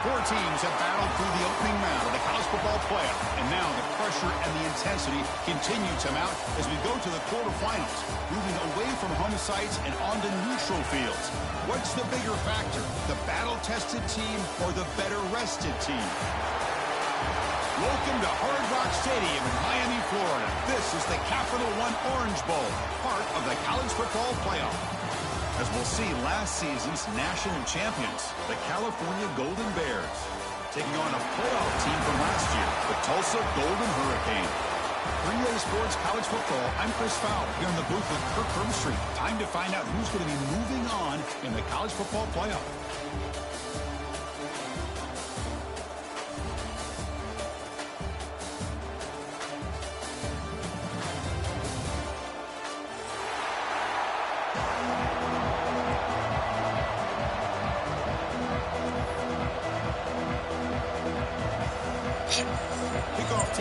Four teams have battled through the opening round of the college football playoff, and now the pressure and the intensity continue to mount as we go to the quarterfinals, moving away from home sites and onto neutral fields. What's the bigger factor, the battle-tested team or the better-rested team? Welcome to Hard Rock Stadium in Miami, Florida. This is the Capital One Orange Bowl, part of the college football playoff. As we'll see, last season's national champions, the California Golden Bears, taking on a playoff team from last year, the Tulsa Golden Hurricane. 3A Sports College Football, I'm Chris Fowler, here in the booth with Kirk Herbstreit. Time to find out who's going to be moving on in the college football playoff.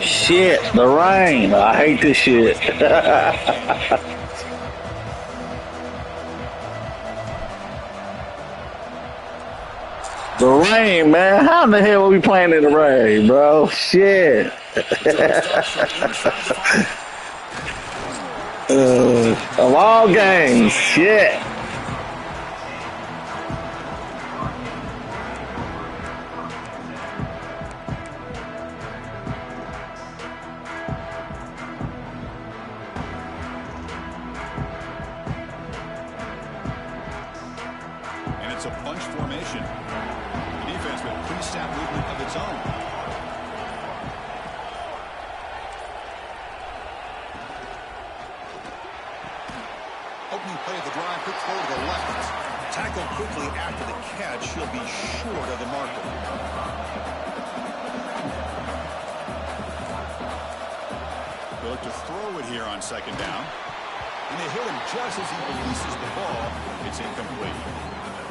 Shit, the rain. I hate this shit. The rain, man. How in the hell are we playing in the rain, bro? Shit. Of all games, shit. It's a bunch formation. The defense with pre-snap movement of its own. Opening play of the drive, quick throw to the left. Tackled quickly after the catch. She'll be short of the marker. They look to throw it here on second down. And they hit him just as he releases the ball. It's incomplete.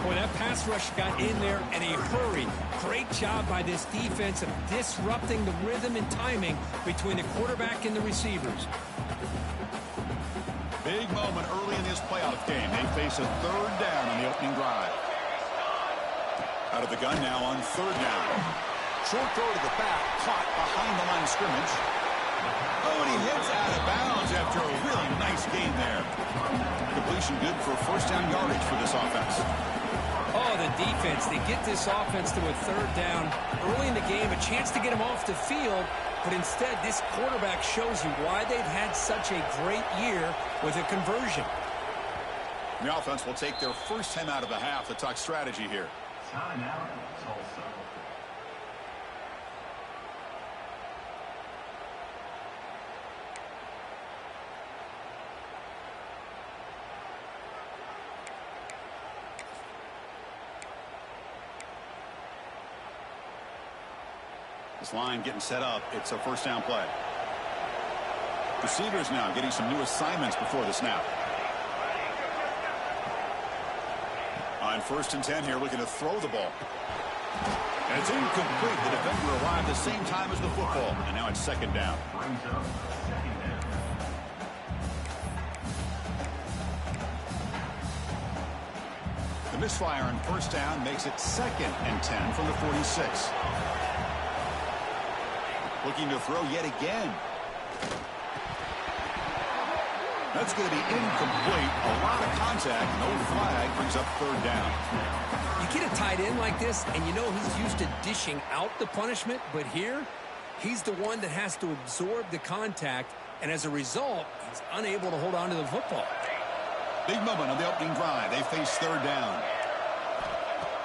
Boy, that pass rush got in there in a hurry. Great job by this defense of disrupting the rhythm and timing between the quarterback and the receivers. Big moment early in this playoff game. They face a third down on the opening drive. Out of the gun now on third down. Short throw to the back, caught behind the line of scrimmage. Oh, and he hits out of bounds after a really nice gain there. Completion good for first down yardage for this offense. Oh, the defense. They get this offense to a third down early in the game, a chance to get him off the field, but instead this quarterback shows you why they've had such a great year with a conversion. The offense will take their first time out of the half to talk strategy here. Timeout, Tulsa. This line getting set up. It's a first down play. Receivers now getting some new assignments before the snap. On 1st and 10 here, looking to throw the ball. And it's incomplete. The defender arrived the same time as the football. And now it's second down. The misfire on first down makes it 2nd and 10 from the 46. Looking to throw yet again. That's going to be incomplete. A lot of contact. No flag. Brings up third down. You get a tight end like this, and you know he's used to dishing out the punishment, but here, he's the one that has to absorb the contact, and as a result, he's unable to hold on to the football. Big moment on the opening drive. They face third down.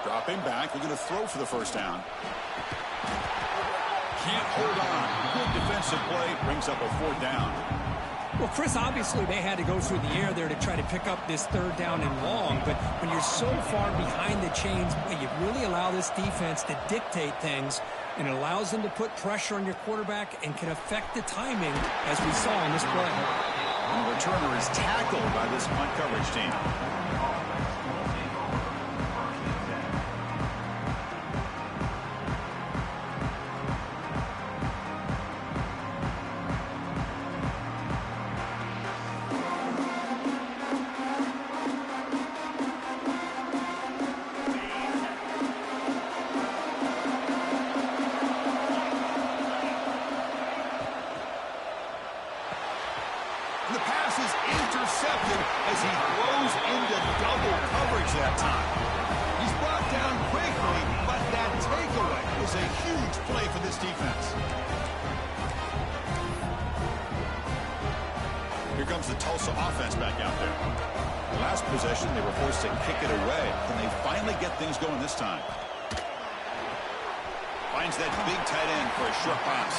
Dropping back. We're going to throw for the first down. Can't hold on. Good defensive play. Brings up a fourth down. Well, Chris, obviously they had to go through the air there to try to pick up this third down and long, but when you're so far behind the chains, you really allow this defense to dictate things, and it allows them to put pressure on your quarterback and can affect the timing, as we saw in this play. And the returner is tackled by this punt coverage team. intercepted as he throws into double coverage that time. He's brought down quickly, but that takeaway is a huge play for this defense. Here comes the Tulsa offense back out there. Last possession, they were forced to kick it away. Can they finally get things going this time? Finds that big tight end for a short pass.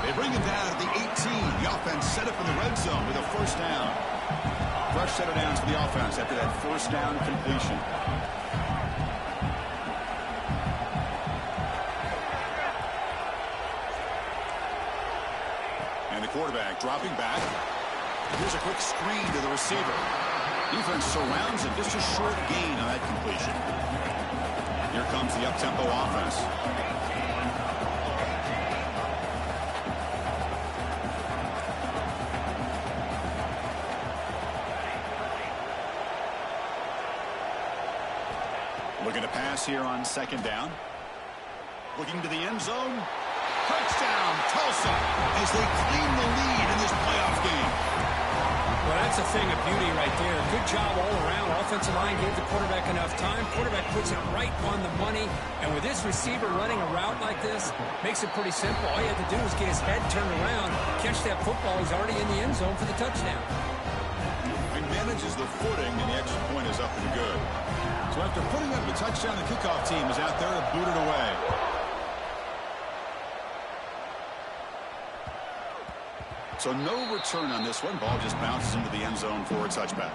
They bring him down at the 18. The offense set up in the red zone with a first down. Fresh set of downs for the offense after that first down completion. And the quarterback dropping back. Here's a quick screen to the receiver. Defense surrounds him. Just a short gain on that completion. Here comes the up-tempo offense. Looking to pass here on second down. Looking to the end zone. Touchdown, Tulsa, as they claim the lead in this playoff game. Well, that's a thing of beauty right there. Good job all around. Offensive line gave the quarterback enough time. Quarterback puts it right on the money. And with this receiver running a route like this, makes it pretty simple. All you have to do is get his head turned around, catch that football. He's already in the end zone for the touchdown. He manages the footing, and the extra point is up and good. So after putting up the touchdown, the kickoff team is out there to boot it away. So no return on this one. Ball just bounces into the end zone for a touchback.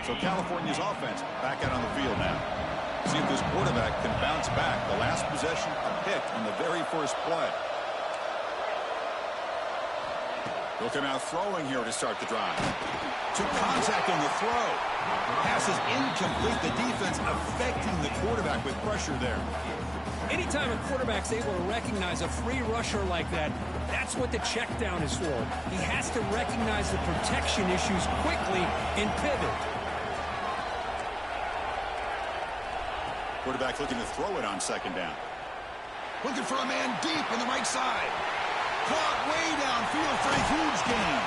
So California's offense back out on the field now. See if this quarterback can bounce back. The last possession, a pick on the very first play. They'll come out throwing here to start the drive. Took contact on the throw. Pass is incomplete. The defense affecting the quarterback with pressure there. Anytime a quarterback's able to recognize a free rusher like that, that's what the check down is for. He has to recognize the protection issues quickly and pivot. Quarterback looking to throw it on second down. Looking for a man deep on the right side. Caught way downfield for a huge gain.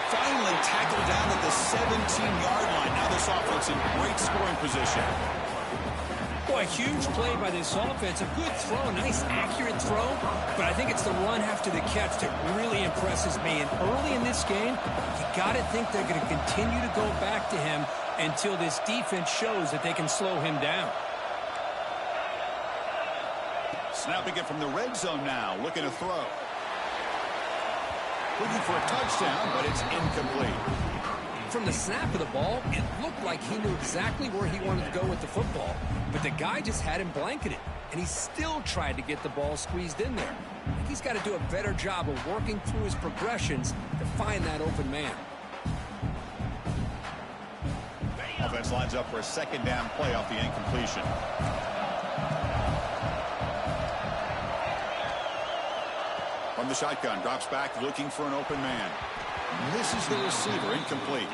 Finally tackled down at the 17-yard line. Now this offense in great scoring position. Boy, huge play by this offense. A good throw, a nice accurate throw. But I think it's the run after the catch that really impresses me. And early in this game, you got to think they're going to continue to go back to him until this defense shows that they can slow him down. Snapping it from the red zone now. Looking to throw. Looking for a touchdown, but it's incomplete. From the snap of the ball, it looked like he knew exactly where he wanted to go with the football. But the guy just had him blanketed, and he still tried to get the ball squeezed in there. I think he's got to do a better job of working through his progressions to find that open man. Offense lines up for a second down play off the incompletion. From the shotgun, drops back, looking for an open man. Misses the receiver, incomplete.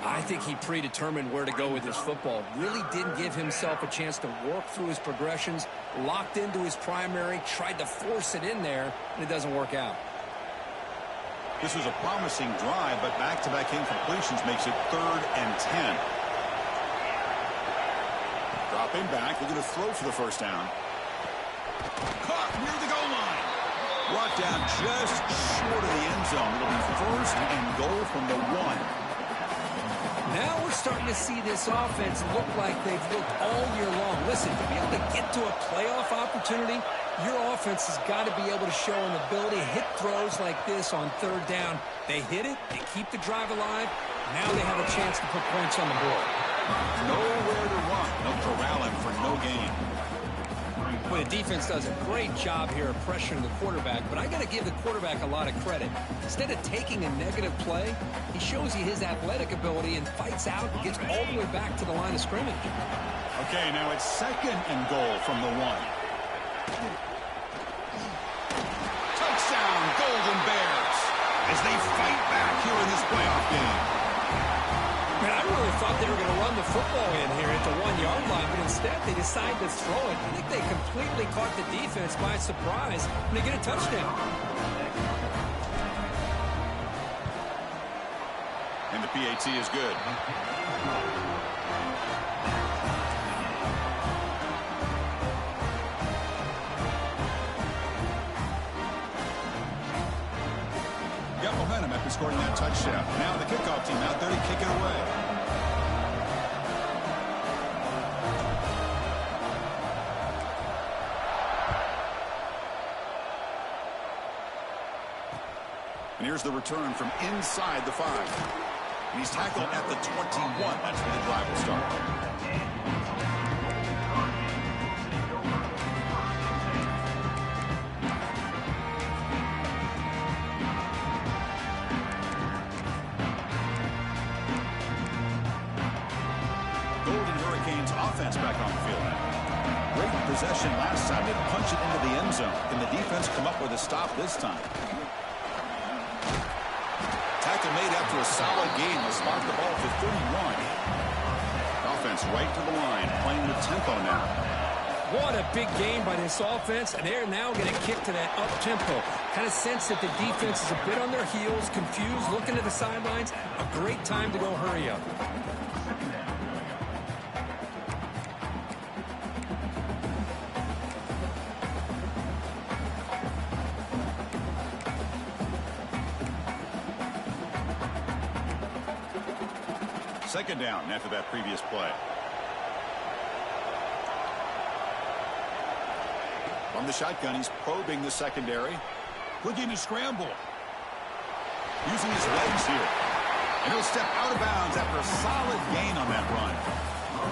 I think he predetermined where to go with his football. Really didn't give himself a chance to work through his progressions. Locked into his primary, tried to force it in there, and it doesn't work out. This was a promising drive, but back-to-back incompletions makes it 3rd and 10. Dropping back, looking to throw for the first down. Caught near the goal line. Brought down just short of the end zone. It'll be 1st and goal from the 1. Now we're starting to see this offense look like they've looked all year long. Listen, to be able to get to a playoff opportunity, your offense has got to be able to show an ability to hit throws like this on 3rd down. They hit it, they keep the drive alive. Now they have a chance to put points on the board. Nowhere to run. No corralling for no gain. Well, the defense does a great job here of pressuring the quarterback, but I got to give the quarterback a lot of credit. Instead of taking a negative play, he shows you his athletic ability and fights out and gets all the way back to the line of scrimmage. Okay, now it's 2nd and goal from the 1. Touchdown, Golden Bears, as they fight back here in this playoff game. Man, I really thought they were going to run the football in here at the 1-yard line, but instead they decide to throw it. I think they completely caught the defense by surprise and they get a touchdown. And the PAT is good. Got momentum after scoring that touchdown. Now the kickoff team out there to kick it away. And here's the return from inside the 5. And he's tackled at the 21. That's where the drive will start. Golden Hurricanes offense back on the field now. Great possession last time. They punch it into the end zone. Can the defense come up with a stop this time? Tackle made after a solid gain will spark the ball to 31. Offense right to the line, playing with tempo now. What a big game by this offense, and they're now going to kick to that up-tempo. Kind of sense that the defense is a bit on their heels, confused, looking to the sidelines. A great time to go hurry up. Second down after that previous play. From the shotgun, he's probing the secondary. Looking to scramble. Using his legs here. And he'll step out of bounds after a solid gain on that run.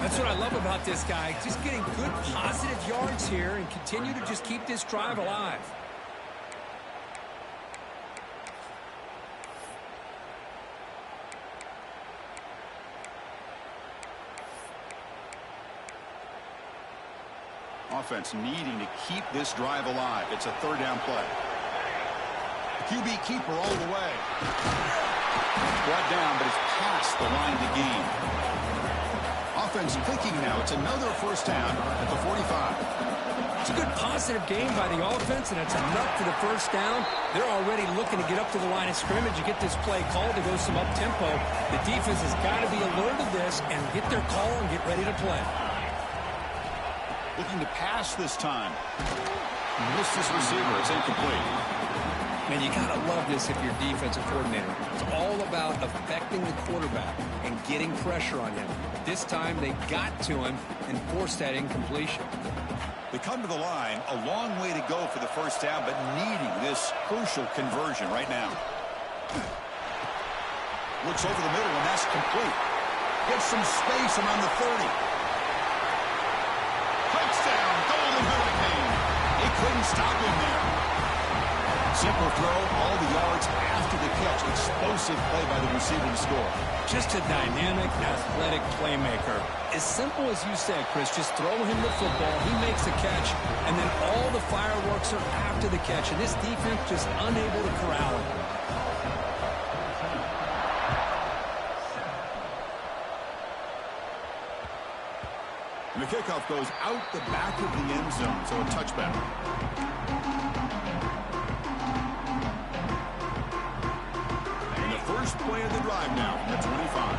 That's what I love about this guy. Just getting good positive yards here and continue to just keep this drive alive. Offense needing to keep this drive alive. It's a third down play. QB keeper all the way. Brought down, but it's past the line of the game. Offense clicking now. It's another first down at the 45. It's a good positive game by the offense, and it's enough for the first down. They're already looking to get up to the line of scrimmage. You get this play called to go some up-tempo. The defense has got to be alert of this and get their call and get ready to play. Looking to pass this time. Missed this receiver. It's incomplete. Man, you got to love this if you're defensive coordinator. It's all about affecting the quarterback and getting pressure on him. This time they got to him and forced that incompletion. They come to the line. A long way to go for the first down, but needing this crucial conversion right now. Looks over the middle, and that's complete. Gets some space around the 30. Touchdown, Golden Hurricane. He couldn't stop him there. Simple throw, all the yards after the catch. Explosive play by the receiver to score. Just a dynamic, athletic playmaker. As simple as you said, Chris, just throw him the football, he makes a catch, and then all the fireworks are after the catch, and this defense just unable to corral him. And the kickoff goes out the back of the end zone, so a touchback. And the first play of the drive now at 25.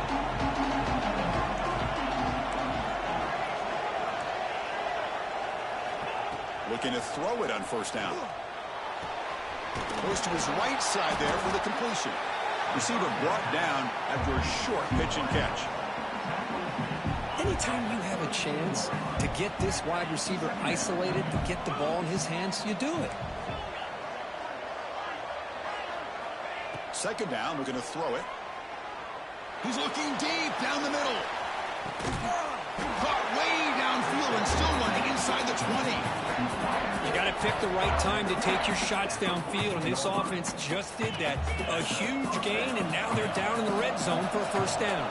Looking to throw it on first down. Goes to his right side there for the completion. Receiver brought down after a short pitch and catch. Anytime you have a chance to get this wide receiver isolated, to get the ball in his hands, you do it. Second down, we're going to throw it. He's looking deep down the middle. Caught way downfield and still running inside the 20. You got to pick the right time to take your shots downfield, and this offense just did that. A huge gain, and now they're down in the red zone for a first down.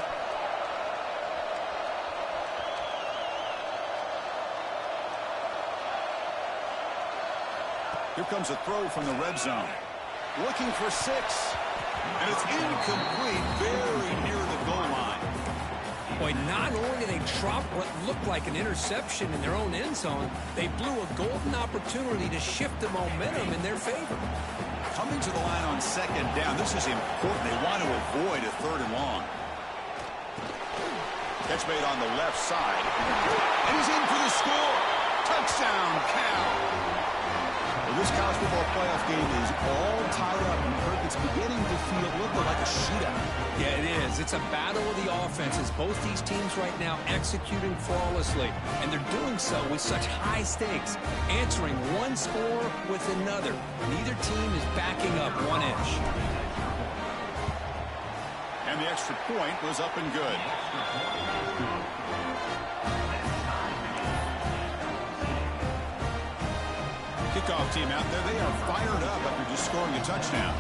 Here comes a throw from the red zone. Looking for 6. And it's incomplete, very near the goal line. Well, boy, not only did they drop what looked like an interception in their own end zone, they blew a golden opportunity to shift the momentum in their favor. Coming to the line on second down, this is important. They want to avoid a third and long. Catch made on the left side. And he's in for the score. Touchdown, Cal. Well, this college football playoff game is all tied up, and Kirk, it's beginning to feel a little bit like a shootout. Yeah, it is. It's a battle of the offenses. Both these teams right now executing flawlessly, and they're doing so with such high stakes, answering one score with another. Neither team is backing up 1 inch. And the extra point was up and good. Kickoff team out there, they are fired up after just scoring a touchdown.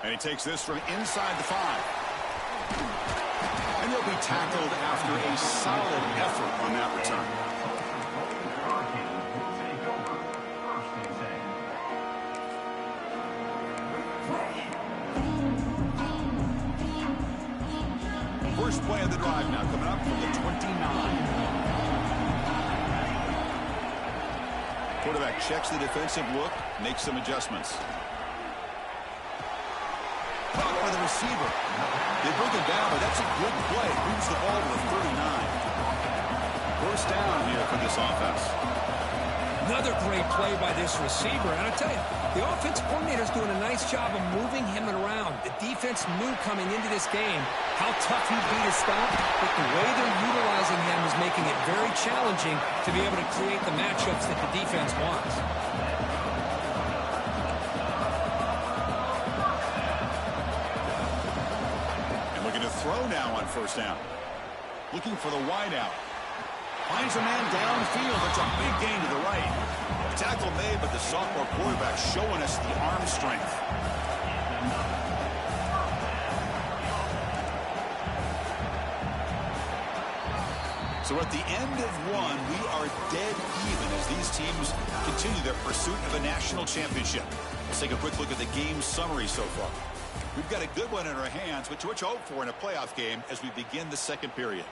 And he takes this from inside the 5. And he'll be tackled after a solid effort on that return. First play of the drive now, coming up from the 29. Quarterback checks the defensive look, makes some adjustments. Caught by the receiver. They bring him down, but that's a good play. Moves the ball to the 39. First down here for this offense. Another great play by this receiver. And I tell you, the offensive coordinator's doing a nice job of moving him around. The defense knew coming into this game how tough he'd be to stop, but the way they're utilizing him is making it very challenging to be able to create the matchups that the defense wants. And looking to throw now on first down. Looking for the wideout. Finds a man downfield. It's a big gain to the right. Tackle made, but the sophomore quarterback showing us the arm strength. So at the end of one, we are dead even as these teams continue their pursuit of a national championship. Let's take a quick look at the game summary so far. We've got a good one in our hands, which to hope for in a playoff game as we begin the second period.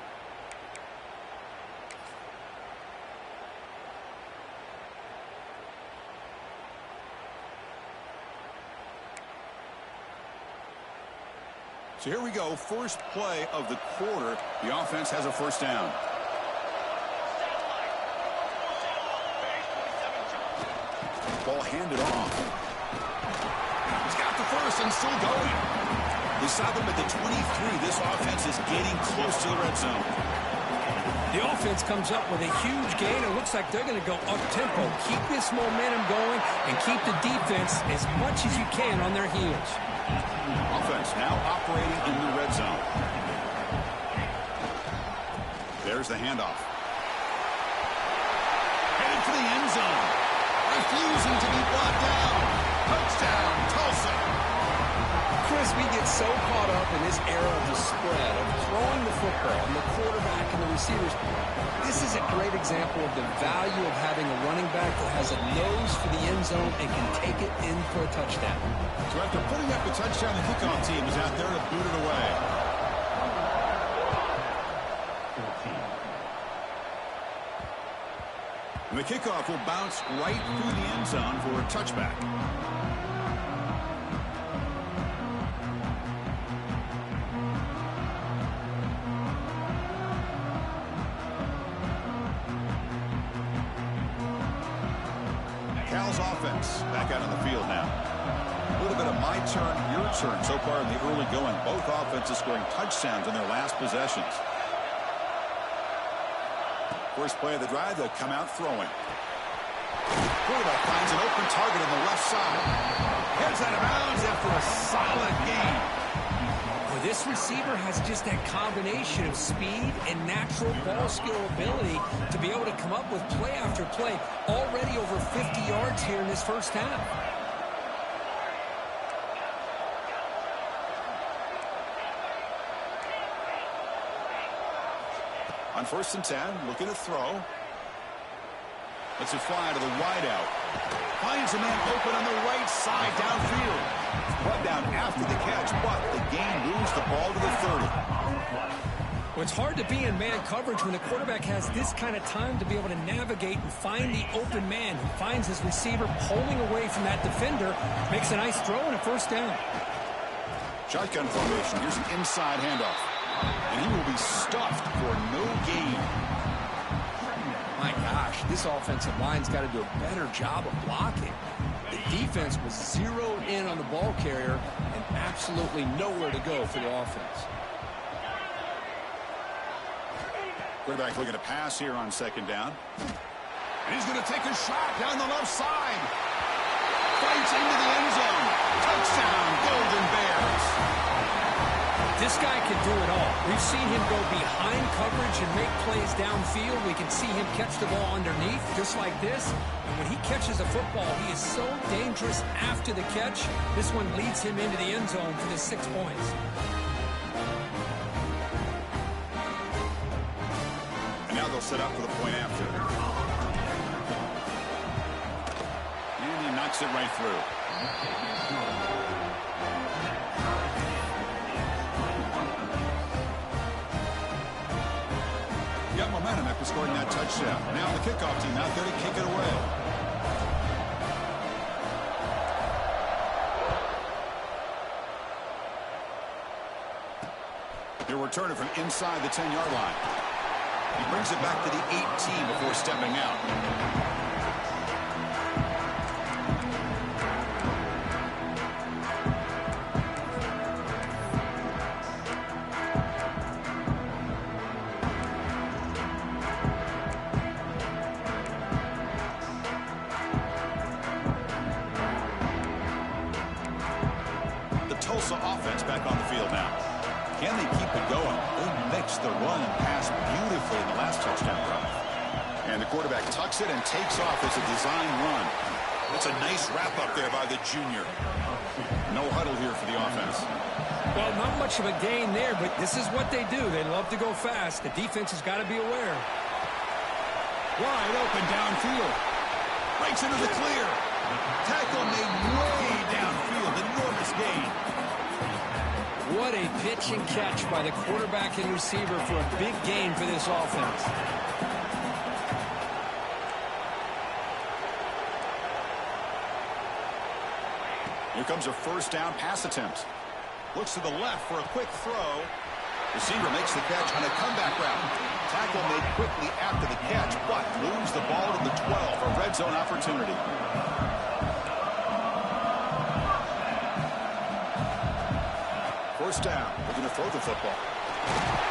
So here we go, first play of the quarter. The offense has a first down. Ball handed off. He's got the first and still going. They stop him at the 23. This offense is getting close to the red zone. The offense comes up with a huge gain. It looks like they're going to go up-tempo. Keep this momentum going and keep the defense as much as you can on their heels. Offense now operating in the red zone. There's the handoff. Headed for the end zone. Refusing to be brought down. Touchdown, Tulsa. Chris, we get so caught up in this era of the spread, of throwing the football, and the quarterback and the receivers. This is a great example of the value of having a running back that has a nose for the end zone and can take it in for a touchdown. So after putting up the touchdown, the kickoff team is out there to boot it away. And the kickoff will bounce right through the end zone for a touchback. Cal's offense back out on the field now. A little bit of my turn, your turn so far in the early going. Both offenses scoring touchdowns in their last possessions. First play of the drive, they'll come out throwing. Quarterback finds an open target on the left side. Heads out of bounds after a solid gain. Well, this receiver has just that combination of speed and natural ball skill ability to be able to come up with play after play. Already over 50 yards here in this first half. On 1st and 10, looking to throw. Lets it fly to the wideout. Finds a man open on the right side downfield. Brought down after the catch, but the gain moves the ball to the 30. Well, it's hard to be in man coverage when the quarterback has this kind of time to be able to navigate and find the open man. He finds his receiver pulling away from that defender, makes a nice throw and a first down. Shotgun formation. Here's an inside handoff. And he will be stuffed for no gain. My gosh, this offensive line's got to do a better job of blocking. The defense was zeroed in on the ball carrier and absolutely nowhere to go for the offense. Quarterback looking to pass here on second down. And he's going to take a shot down the left side. Fights into the end zone. Touchdown, Golden Bears. This guy can do it all. We've seen him go behind coverage and make plays downfield. We can see him catch the ball underneath, just like this. And when he catches a football, he is so dangerous after the catch. This one leads him into the end zone for the 6 points. And now they'll set up for the point after. And he knocks it right through. Got momentum after scoring that touchdown. Now the kickoff team out there to kick it away. He'll return it from inside the 10-yard line. He brings it back to the 18 before stepping out. Tulsa offense back on the field now. Can they keep it going? They mixed the run and pass beautifully in the last touchdown drive. And the quarterback tucks it and takes off as a design run. That's a nice wrap up there by the junior. No huddle here for the offense. Well, not much of a gain there, but this is what they do. They love to go fast. The defense has got to be aware. Wide open downfield. Breaks into the clear. Tackle made way downfield. Enormous gain. What a pitch and catch by the quarterback and receiver for a big gain for this offense. Here comes a first down pass attempt. Looks to the left for a quick throw. Receiver makes the catch on a comeback route. Tackle made quickly after the catch, but moves the ball to the 12, a red zone opportunity. First down, we're going to throw the football.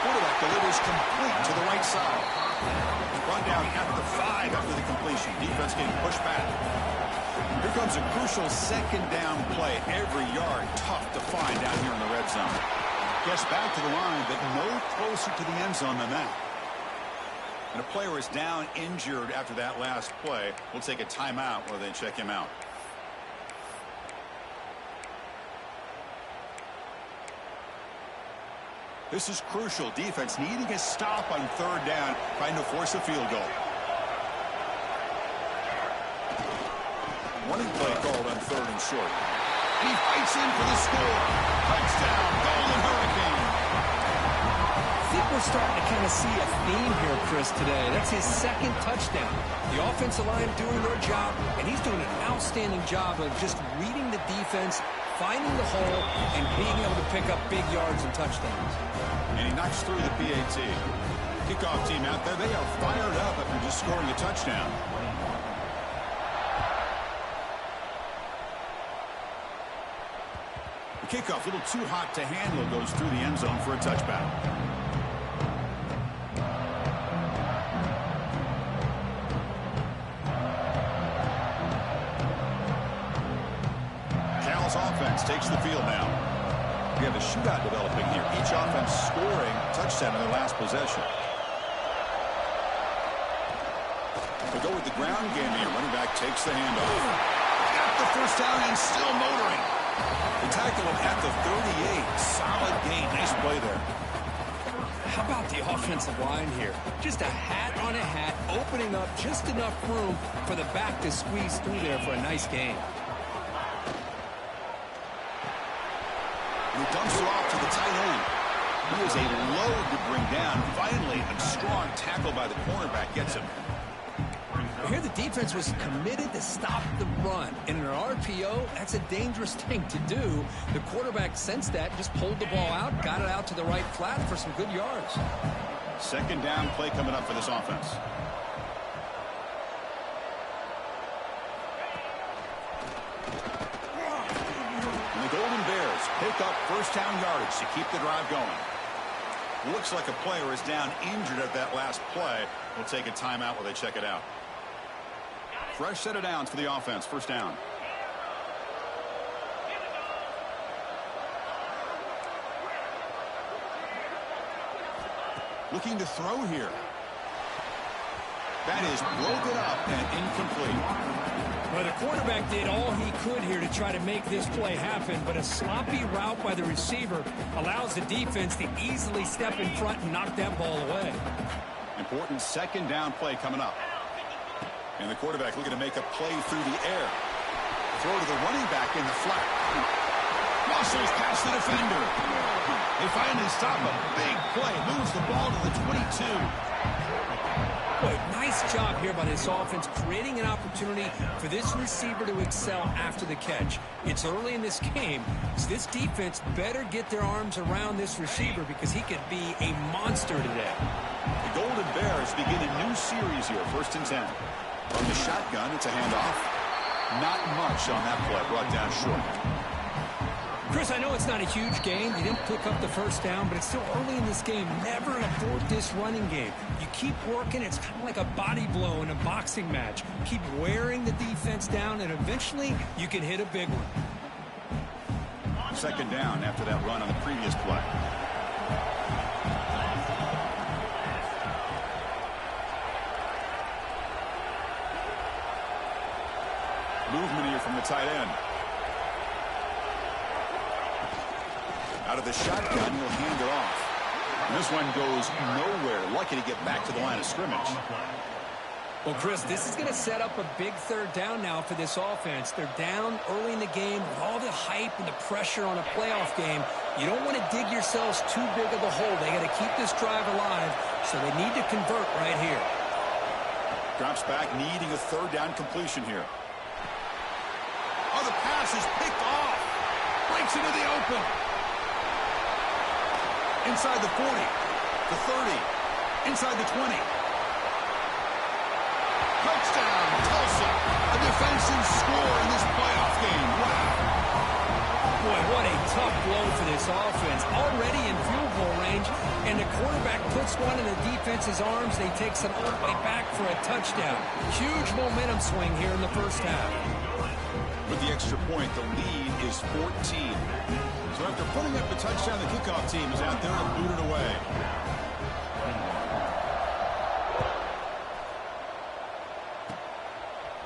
Quarterback delivers complete to the right side. Run down at the 5 after the completion. Defense getting pushed back. Here comes a crucial second down play. Every yard tough to find down here in the red zone. Gets back to the line, but no closer to the end zone than that. And a player is down injured after that last play. We'll take a timeout while they check him out. This is crucial. Defense needing a stop on third down, trying to force a field goal. Running play called on third and short. And he fights in for the score. Touchdown, Golden Hurricane. I think we're starting to kind of see a theme here, Chris, today. That's his second touchdown. The offensive line doing their job, and he's doing an outstanding job of just reading the defense, finding the hole, and being able to pick up big yards and touchdowns. And he knocks through the PAT. Kickoff team out there, they are fired up after just scoring a touchdown. The kickoff, a little too hot to handle, goes through the end zone for a touchback. Cal's offense takes the field now. We have a shootout developing here. Each offense scoring a touchdown in their last possession. They go with the ground game here. Running back takes the handoff. Got the first down and still motoring. They tackle him at the 38. Solid gain. Nice play there. How about the offensive line here? Just a hat on a hat, opening up just enough room for the back to squeeze through there for a nice gain. He dumps it off to the tight end. He is a load to bring down. Finally, a strong tackle by the cornerback gets him. Here the defense was committed to stop the run. In an RPO, that's a dangerous thing to do. The quarterback sensed that, just pulled the ball out, got it out to the right flat for some good yards. Second down play coming up for this offense. And the Golden Bears pick up first down yardage to keep the drive going. Looks like a player is down injured at that last play. We'll take a timeout while they check it out. Fresh set of downs for the offense. First down. Looking to throw here. That is broken up and incomplete. Well, the quarterback did all he could here to try to make this play happen, but a sloppy route by the receiver allows the defense to easily step in front and knock that ball away. Important second down play coming up. And the quarterback looking to make a play through the air. Throw to the running back in the flat. Muscles past the defender. They finally stop a big play. Moves the ball to the 22. Boy, nice job here by this offense, creating an opportunity for this receiver to excel after the catch. It's early in this game, so this defense better get their arms around this receiver because he could be a monster today. The Golden Bears begin a new series here, 1st and 10. From the shotgun, it's a handoff. Not much on that play, brought down short. Chris, I know it's not a huge game. You didn't pick up the first down, but it's still early in this game. Never abort this running game. You keep working. It's kind of like a body blow in a boxing match. Keep wearing the defense down, and eventually you can hit a big one. Second down after that run on the previous play. Movement here from the tight end. Out of the shotgun, he'll hand it off. And this one goes nowhere. Lucky to get back to the line of scrimmage. Well, Chris, this is going to set up a big third down now for this offense. They're down early in the game with all the hype and the pressure on a playoff game. You don't want to dig yourselves too big of a hole. They got to keep this drive alive, so they need to convert right here. Drops back, needing a third down completion here. Oh, the pass is picked off. Breaks into the open. Inside the 40, the 30, inside the 20. Touchdown, Tulsa. A defensive score in this playoff game. Wow. Boy, what a tough blow for this offense. Already in field goal range, and the quarterback puts one in the defense's arms. They takes it all the way back for a touchdown. Huge momentum swing here in the first half. With the extra point, the lead is 14. So after putting up the touchdown, the kickoff team is out there to boot it away.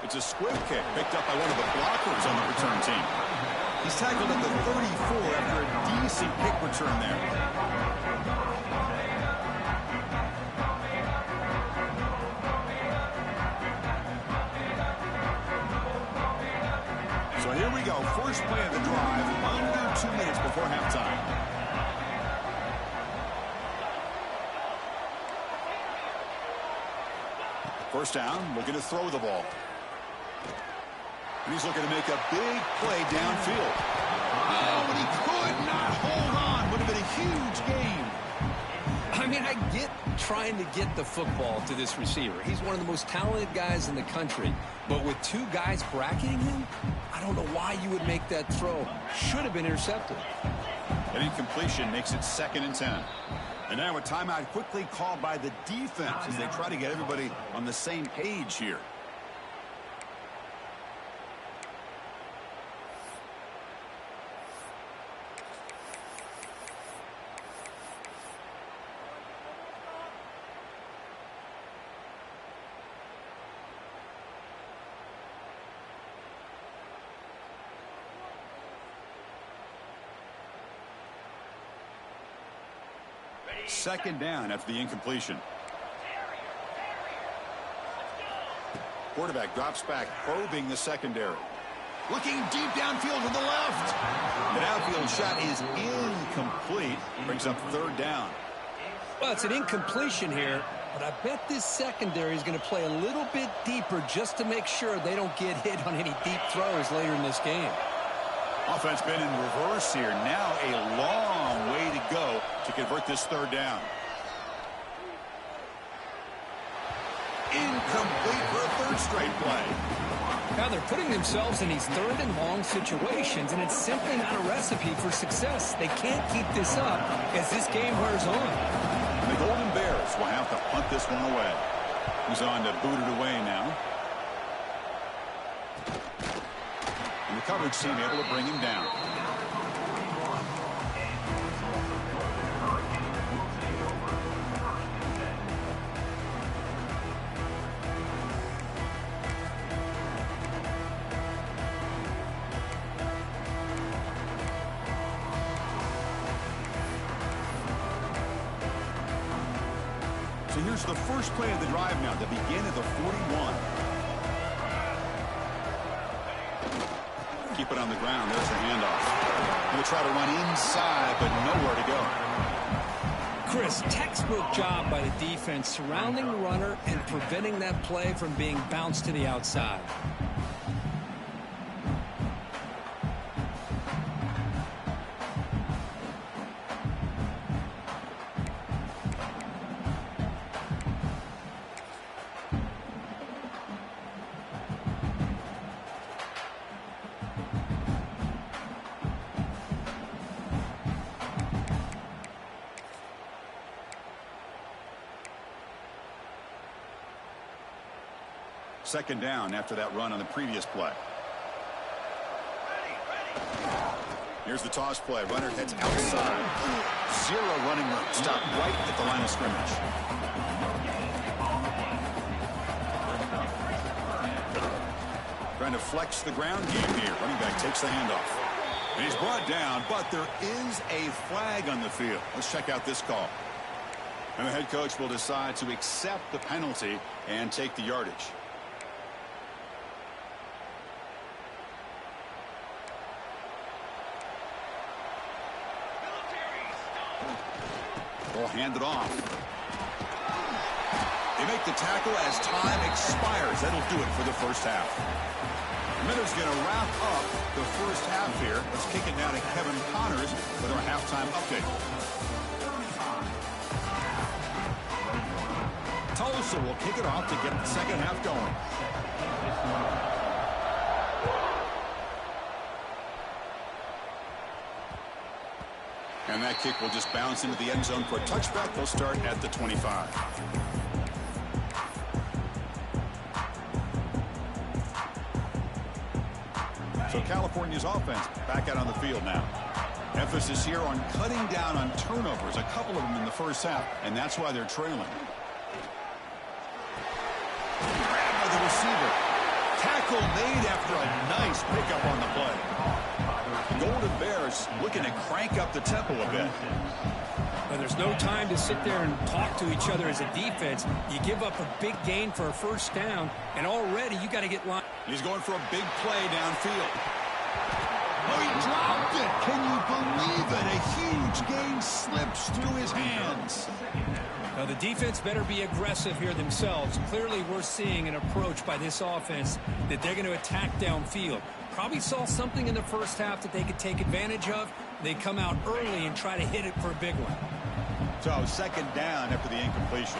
It's a squib kick picked up by one of the blockers on the return team. He's tackled at the 34 after a decent kick return there. So here we go, first play of the drive, under 2 minutes before halftime. First down, looking to throw the ball. And he's looking to make a big play downfield. Oh, but he could not hold on. Would have been a huge gain. I mean, I get trying to get the football to this receiver. He's one of the most talented guys in the country. But with two guys bracketing him, I don't know why you would make that throw. Should have been intercepted. An incompletion makes it 2nd and 10. And now a timeout quickly called by the defense as they try to get everybody on the same page here. Second down after the incompletion. Quarterback drops back, probing the secondary. Looking deep downfield to the left. The outfield shot is incomplete. Brings up third down. Well, it's an incompletion here, but I bet this secondary is going to play a little bit deeper just to make sure they don't get hit on any deep throws later in this game. Offense been in reverse here. Now a long way to go to convert this third down. Incomplete for a third straight play. Now they're putting themselves in these third and long situations, and it's simply not a recipe for success. They can't keep this up as this game wears on. And the Golden Bears will have to punt this one away. He's on to boot it away now. And the coverage team able to bring him down. So here's the first play of the drive now to begin at the 41. Keep it on the ground. There's the handoff. He'll try to run inside, but nowhere to go. Chris, textbook job by the defense surrounding the runner and preventing that play from being bounced to the outside. Second down after that run on the previous play. Here's the toss play. Runner heads outside. Zero running room. Stop right at the line of scrimmage. Trying to flex the ground game here. Running back takes the handoff. And he's brought down, but there is a flag on the field. Let's check out this call. And the head coach will decide to accept the penalty and take the yardage. They'll hand it off. They make the tackle as time expires. That'll do it for the first half. Miller's going to wrap up the first half here. Let's kick it down to Kevin Connors with our halftime update. Tulsa will kick it off to get the second half going. And that kick will just bounce into the end zone for a touchback. They'll start at the 25. So California's offense back out on the field now. Emphasis here on cutting down on turnovers, a couple of them in the first half, and that's why they're trailing. Grabbed by the receiver. Tackle made after a nice pickup on the play. Golden Bears looking to crank up the tempo a bit. Well, there's no time to sit there and talk to each other as a defense. You give up a big gain for a first down, and already you got to get line. He's going for a big play downfield. Oh, he dropped it. Can you believe it? A huge gain slips through his hands. Now, the defense better be aggressive here themselves. Clearly, we're seeing an approach by this offense that they're going to attack downfield. Probably saw something in the first half that they could take advantage of. They come out early and try to hit it for a big one. So, second down after the incompletion.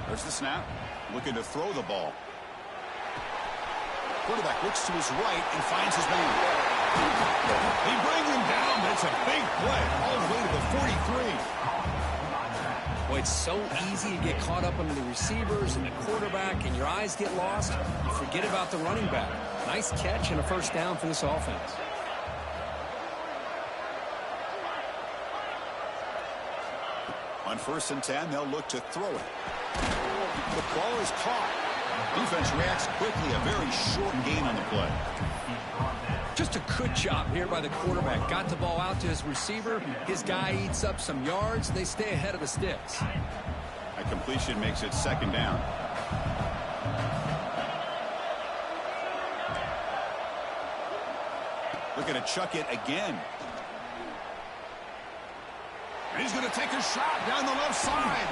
There's the snap. Looking to throw the ball. Quarterback looks to his right and finds his man. He brings him down, but it's a big play all the way to the 43. Boy, it's so easy to get caught up under the receivers and the quarterback, and your eyes get lost. You forget about the running back. Nice catch and a first down for this offense. On 1st and 10, they'll look to throw it. The ball is caught. Defense reacts quickly. A very short gain on the play. Just a good job here by the quarterback. Got the ball out to his receiver. His guy eats up some yards. They stay ahead of the sticks. A completion makes it second down. Looking to chuck it again. And he's going to take a shot down the left side.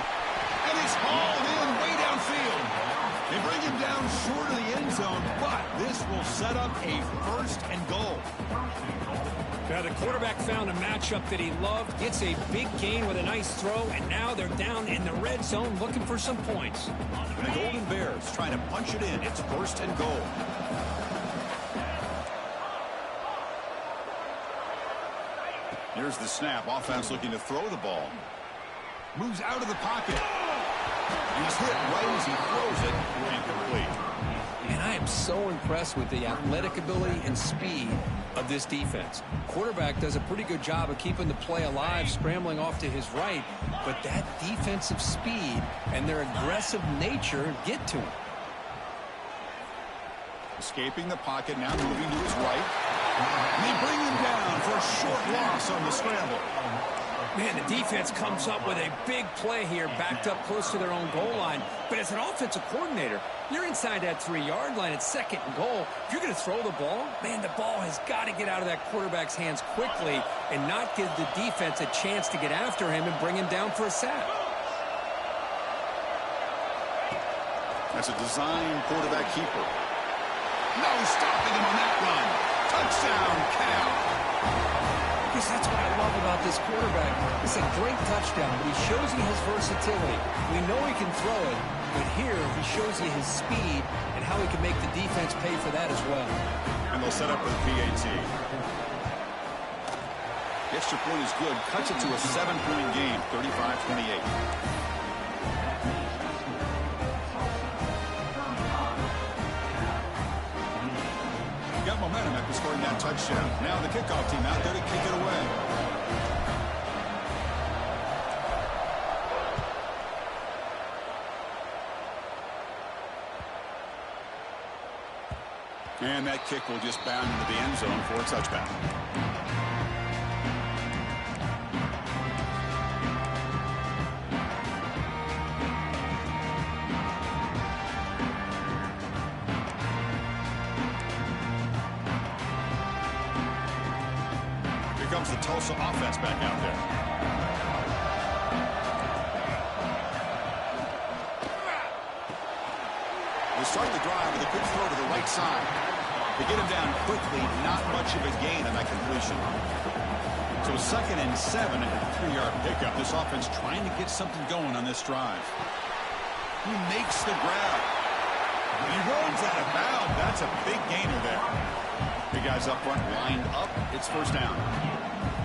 And he's hauled in way downfield. They bring him down short of the end zone, but this will set up a first and goal. Now the quarterback found a matchup that he loved, gets a big gain with a nice throw, and now they're down in the red zone looking for some points. And the Golden Bears trying to punch it in. It's first and goal. Here's the snap. Offense looking to throw the ball. Moves out of the pocket. He's hit right as he throws it. Incomplete. And I am so impressed with the athletic ability and speed of this defense. Quarterback does a pretty good job of keeping the play alive, scrambling off to his right, but that defensive speed and their aggressive nature get to him. Escaping the pocket, now moving to his right. And they bring him down for a short loss on the scramble. Man, the defense comes up with a big play here, backed up close to their own goal line. But as an offensive coordinator, you're inside that 3-yard line at second and goal. If you're going to throw the ball, man, the ball has got to get out of that quarterback's hands quickly and not give the defense a chance to get after him and bring him down for a sack. That's a design quarterback keeper. No stopping him on that run. Touchdown, Cal. Because that's what I love about this quarterback. It's a great touchdown, but he shows you his versatility. We know he can throw it, but here he shows you his speed and how he can make the defense pay for that as well. And they'll set up with PAT. The extra point is good. Cuts it to a 7-point game, 35-28. Got momentum after scoring that touchdown. Now the kickoff team out there to kick it away. And that kick will just bound into the end zone for a touchback. Comes the Tulsa offense back out there. They start the drive with a quick throw to the right side. They get him down quickly, not much of a gain on that completion. So 2nd and 7 and a 3-yard pickup. This offense trying to get something going on this drive. He makes the grab. He runs out of bounds. That's a big gainer there. Big guys up front lined up. It's first down.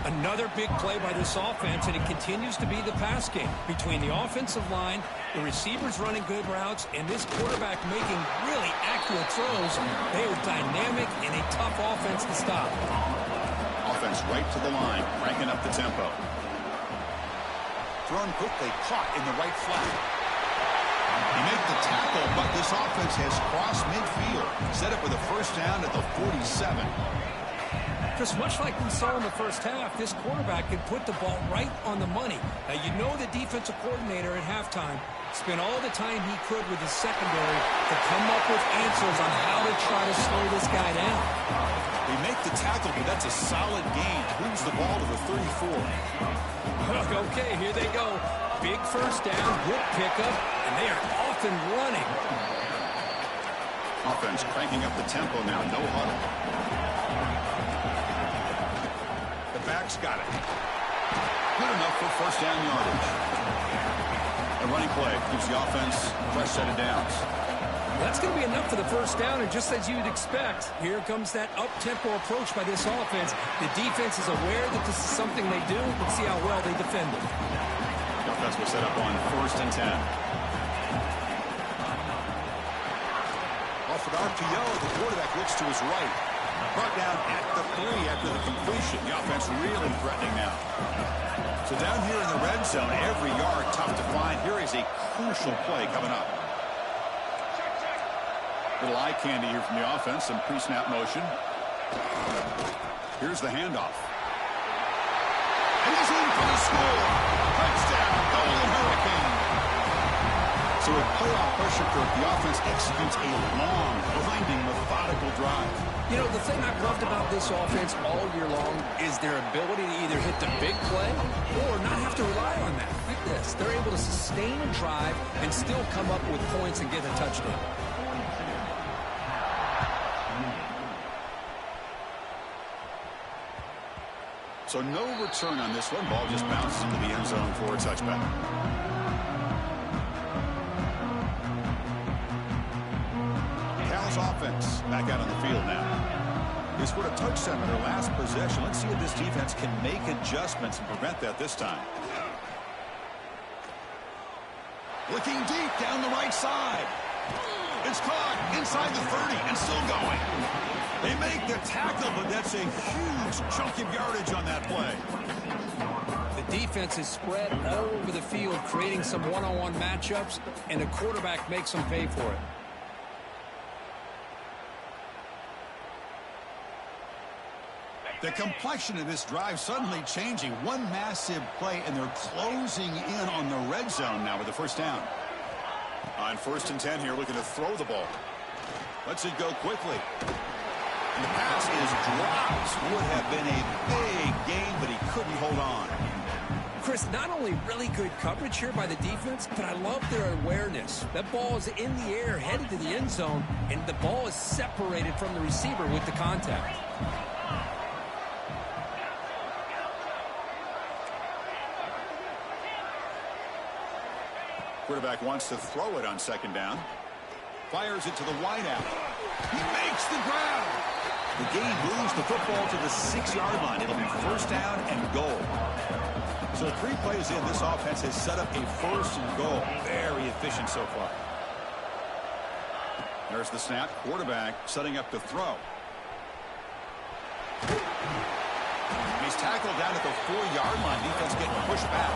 Another big play by this offense, and it continues to be the pass game between the offensive line, the receivers running good routes, and this quarterback making really accurate throws. They are dynamic and a tough offense to stop. Offense right to the line, cranking up the tempo. Thrown quickly, caught in the right flat. He made the tackle, but this offense has crossed midfield. Set up with a first down at the 47. Just much like we saw in the first half, this quarterback can put the ball right on the money. Now, you know the defensive coordinator at halftime spent all the time he could with his secondary to come up with answers on how to try to slow this guy down. They make the tackle, but that's a solid gain. Moves the ball to the 34. Okay, here they go. Big first down, good pickup, and they are off and running. Offense cranking up the tempo now, no huddle. The back's got it. Good enough for first down yardage. A running play gives the offense a fresh set of downs. That's going to be enough for the first down, and just as you'd expect, here comes that up-tempo approach by this offense. The defense is aware that this is something they do. Let's see how well they defend it. The offense will set up on 1st and 10. Off an RPO, the quarterback looks to his right. Brought down at the 3 after the completion. The offense really threatening now. So down here in the red zone, every yard tough to find. Here is a crucial play coming up. Little eye candy here from the offense, some pre-snap motion. Here's the handoff. And he's in for the score. Touchdown, Golden Hurricane. So with playoff pressure, the offense executes a long, blinding, methodical drive. You know, the thing I've loved about this offense all year long is their ability to either hit the big play or not have to rely on that. Like this. They're able to sustain a drive and still come up with points and get a touchdown. So no return on this one. Ball just bounces into the end zone for a touchback. Cal's offense back out on the field now. They scored a touchdown in their last possession. Let's see if this defense can make adjustments and prevent that this time. Looking deep down the right side. It's caught inside the 30 and still going. They make the tackle, but that's a huge chunk of yardage on that play. The defense is spread all over the field, creating some one-on-one matchups, and the quarterback makes them pay for it. The complexion of this drive suddenly changing. One massive play, and they're closing in on the red zone now with the first down. On 1st and 10 here, looking to throw the ball. Lets it go quickly. And the pass is dropped. Would have been a big gain, but he couldn't hold on. Chris, not only really good coverage here by the defense, but I love their awareness. That ball is in the air, headed to the end zone, and the ball is separated from the receiver with the contact. Quarterback wants to throw it on 2nd down. Fires it to the wideout. He makes the grab. The game moves the football to the 6-yard line. It'll be 1st down and goal. So 3 plays in, this offense has set up a 1st and goal. Very efficient so far. There's the snap. Quarterback setting up to throw. He's tackled down at the 4-yard line. Defense getting pushed back.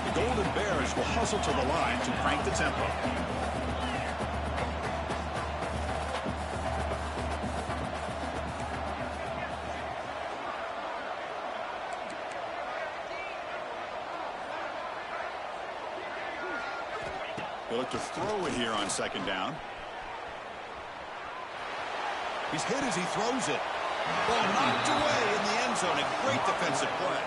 The Golden Bears will hustle to the line to crank the tempo. They look to throw it here on 2nd down. He's hit as he throws it. Ball knocked away in the end zone. A great defensive play.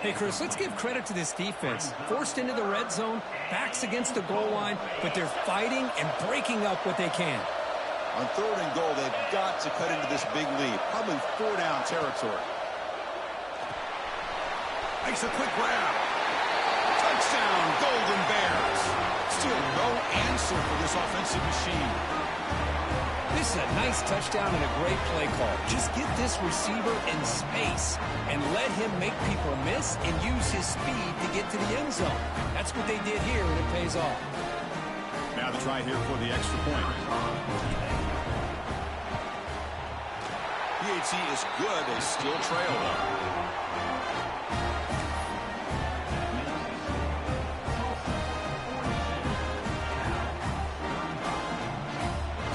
Hey, Chris, let's give credit to this defense. Forced into the red zone, backs against the goal line, but they're fighting and breaking up what they can. On 3rd and goal, they've got to cut into this big lead. Probably 4-down territory. Makes a quick grab. Touchdown, Golden Bears. Still no answer for this offensive machine. This is a nice touchdown and a great play call. Just get this receiver in space and let him make people miss and use his speed to get to the end zone. That's what they did here, and it pays off. Now the try here for the extra point. PAT is good. They still trail, though.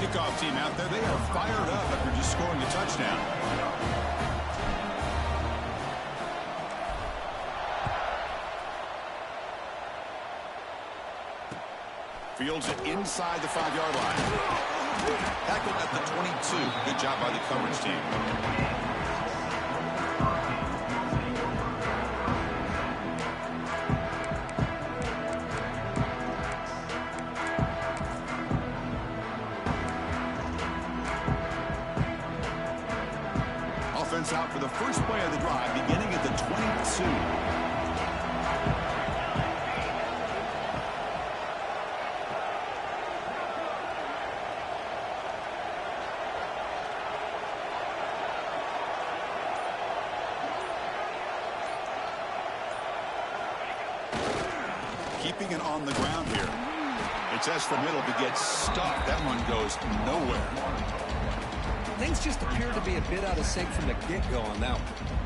Kickoff team out there. They are fired up after just scoring a touchdown. Fields it inside the 5-yard line. Tackled at the 22. Good job by the coverage team. Out for the first play of the drive, beginning at the 22. Keeping it on the ground here. It's S the middle to get stuck. That one goes nowhere. Things just appear to be a bit out of sync from the get-go on that one.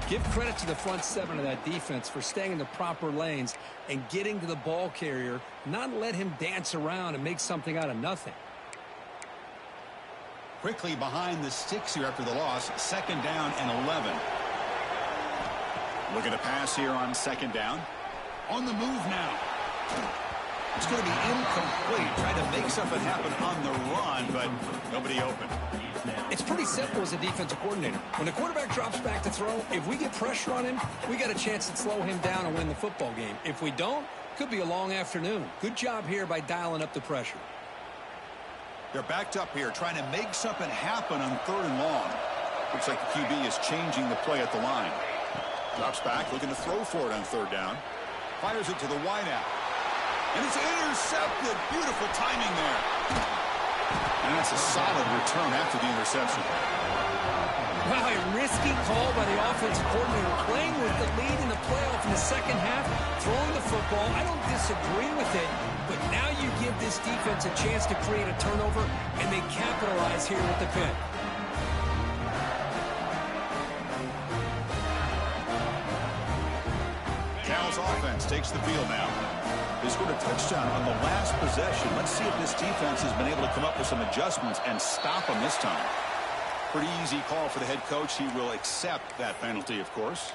Give credit to the front 7 of that defense for staying in the proper lanes and getting to the ball carrier, not let him dance around and make something out of nothing. Quickly behind the sticks here after the loss. 2nd down and 11. Looking to pass here on 2nd down. On the move now. It's going to be incomplete. Trying to make something happen on the run, but nobody open. It's pretty simple as a defensive coordinator. When the quarterback drops back to throw, if we get pressure on him, we got a chance to slow him down and win the football game. If we don't, could be a long afternoon. Good job here by dialing up the pressure. They're backed up here, trying to make something happen on 3rd and long. Looks like the QB is changing the play at the line. Drops back, looking to throw for it on 3rd down. Fires it to the wideout. And it's intercepted. Beautiful timing there. And that's a solid return after the interception. Wow, a risky call by the offensive coordinator, playing with the lead in the playoff in the 2nd half, throwing the football. I don't disagree with it, but now you give this defense a chance to create a turnover, and they capitalize here with the pick. Cal's offense takes the field now. They scored a touchdown on the last possession. Let's see if this defense has been able to come up with some adjustments and stop them this time. Pretty easy call for the head coach. He will accept that penalty, of course.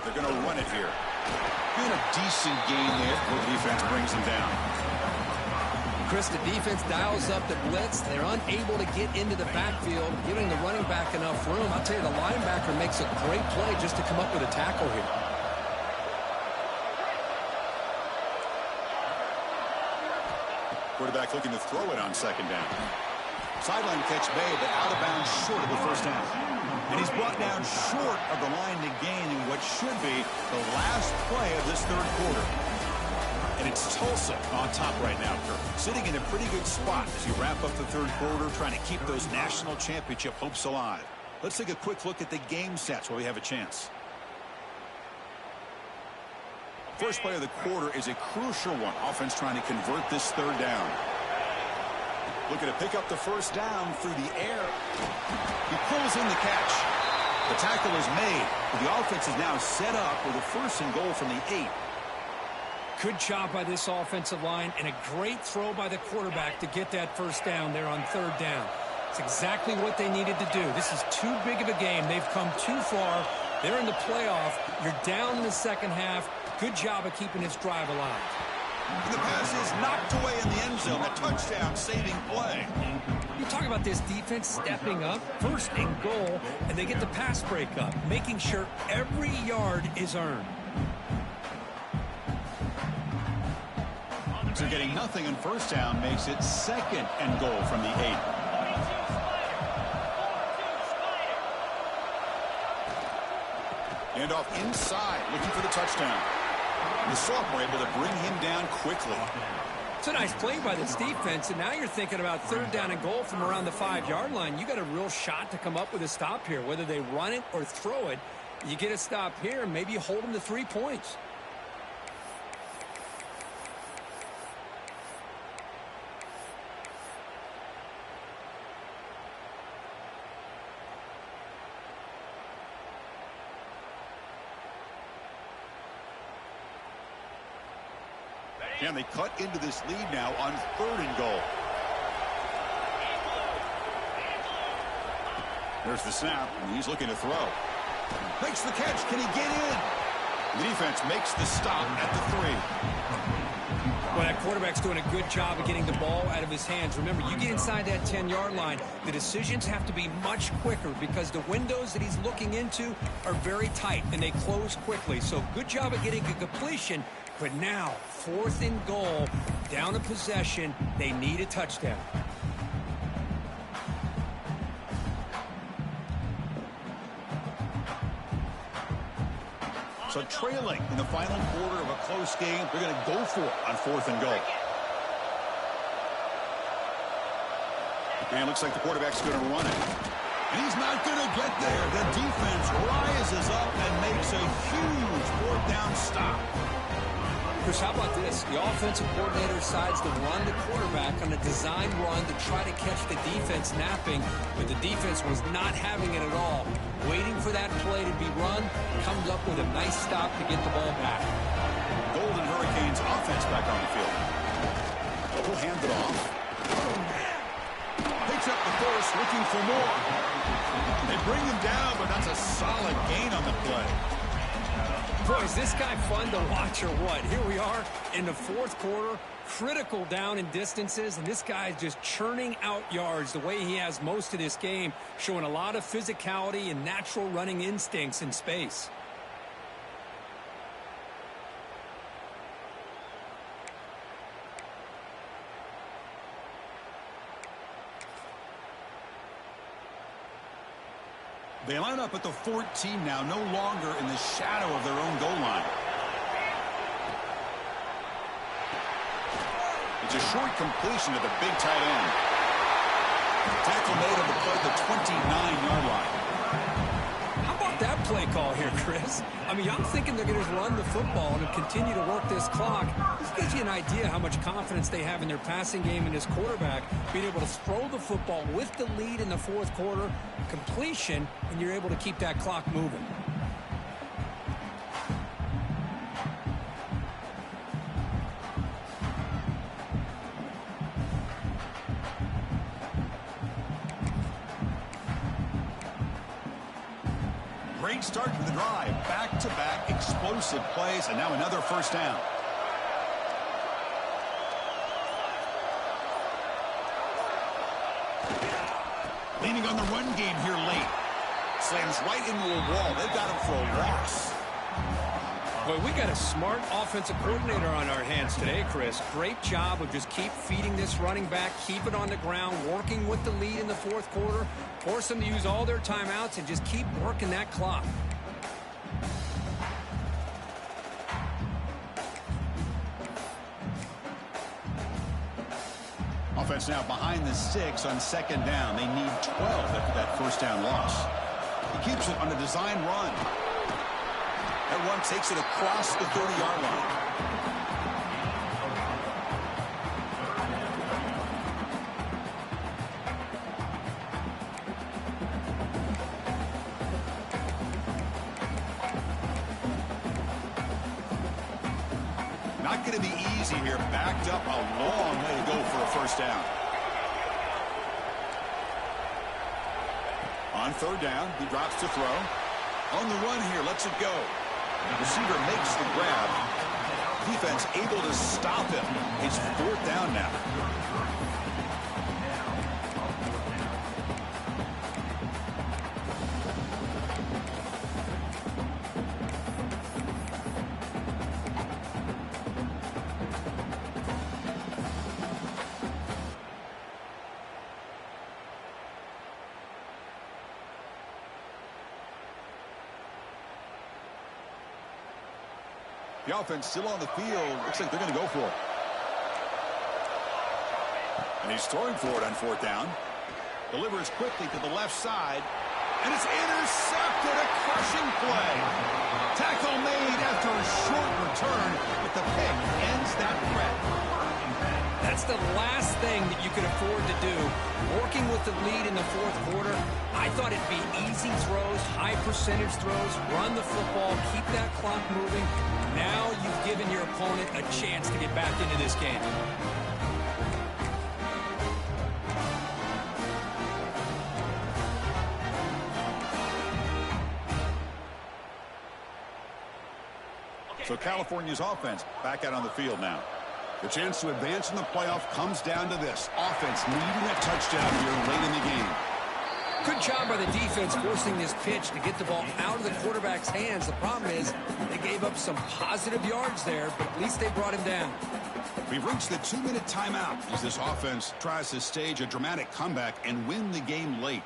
They're going to run it here. Doing a decent gain there before the defense brings him down. Chris, the defense dials up the blitz. They're unable to get into the backfield, giving the running back enough room. I'll tell you, the linebacker makes a great play just to come up with a tackle here. Quarterback looking to throw it on 2nd down. Sideline catch made, but out of bounds short of the 1st down. And he's brought down short of the line to gain in what should be the last play of this 3rd quarter. And it's Tulsa on top right now, Kirk. Sitting in a pretty good spot as you wrap up the 3rd quarter, trying to keep those national championship hopes alive. Let's take a quick look at the game stats while we have a chance. First play of the quarter is a crucial one. Offense trying to convert this 3rd down. Looking to pick up the 1st down through the air. He pulls in the catch. The tackle is made. The offense is now set up with a 1st and goal from the 8. Good job by this offensive line, and a great throw by the quarterback to get that 1st down there on 3rd down. It's exactly what they needed to do. This is too big of a game. They've come too far. They're in the playoff. You're down in the 2nd half. Good job of keeping this drive alive. And the pass is knocked away in the end zone. A touchdown saving play. You talk about this defense stepping up, 1st and goal, and they get the pass breakup, making sure every yard is earned. So getting nothing in 1st down makes it 2nd and goal from the 8. And off inside, looking for the touchdown. The sophomore able to bring him down quickly. It's a nice play by this defense, and now you're thinking about 3rd down and goal from around the 5-yard line. You got a real shot to come up with a stop here. Whether they run it or throw it, you get a stop here, and maybe you hold them to 3 points. And they cut into this lead now on 3rd and goal. There's the snap, and he's looking to throw. Makes the catch. Can he get in? The defense makes the stop at the 3. Well, that quarterback's doing a good job of getting the ball out of his hands. Remember, you get inside that 10-yard line, the decisions have to be much quicker because the windows that he's looking into are very tight, and they close quickly. So good job of getting a completion. But now, 4th and goal, down a possession, they need a touchdown. So trailing in the final quarter of a close game, they're going to go for it on 4th and goal. And looks like the quarterback's going to run it. And he's not going to get there. The defense rises up and makes a huge 4th down stop. Chris, how about this? The offensive coordinator decides to run the quarterback on a design run to try to catch the defense napping, but the defense was not having it at all. Waiting for that play to be run, comes up with a nice stop to get the ball back. Golden Hurricanes offense back on the field. He'll hand it off. Picks up the force, looking for more. They bring him down, but that's a solid gain on the play. Boy, is this guy fun to watch or what? Here we are in the fourth quarter, critical down in distances, and this guy is just churning out yards the way he has most of this game, showing a lot of physicality and natural running instincts in space. They line up at the 14 now, no longer in the shadow of their own goal line. It's a short completion to the big tight end. Tackle made on the play at the 29-yard line. How about that play call here, Chris? I mean, I'm thinking they're going to run the football and continue to work this clock. This gives you an idea how much confidence they have in their passing game and this quarterback, being able to throw the football with the lead in the fourth quarter, completion, and you're able to keep that clock moving. Great start to the drive. Back-to-back explosive plays, and now another first down. Leaning on the run game here late. Slams right into a wall. They've got him for a loss. Boy, we got a smart offensive coordinator on our hands today, Chris. Great job of just keep feeding this running back, keep it on the ground, working with the lead in the fourth quarter, force them to use all their timeouts, and just keep working that clock. Offense now behind the 6 on second down. They need 12 after that first down loss. He keeps it on a design run. That run takes it across the 30-yard line. Not going to be easy here. Backed up a long way to go for a first down. On third down, he drops to throw. On the run here, lets it go. The receiver makes the grab. Defense able to stop him. It's fourth down now. The offense still on the field. Looks like they're going to go for it. And he's throwing for it on fourth down. Delivers quickly to the left side. And it's intercepted. A crushing play. Tackle made after a short return, but the pick ends that threat. That's the last thing that you could afford to do. Working with the lead in the fourth quarter, I thought it'd be easy throws, high percentage throws, run the football, keep that clock moving. Now you've given your opponent a chance to get back into this game. So California's offense back out on the field now. The chance to advance in the playoff comes down to this. Offense needing a touchdown here late in the game. Good job by the defense forcing this pitch to get the ball out of the quarterback's hands. The problem is they gave up some positive yards there, but at least they brought him down. We've reached the 2-minute timeout as this offense tries to stage a dramatic comeback and win the game late.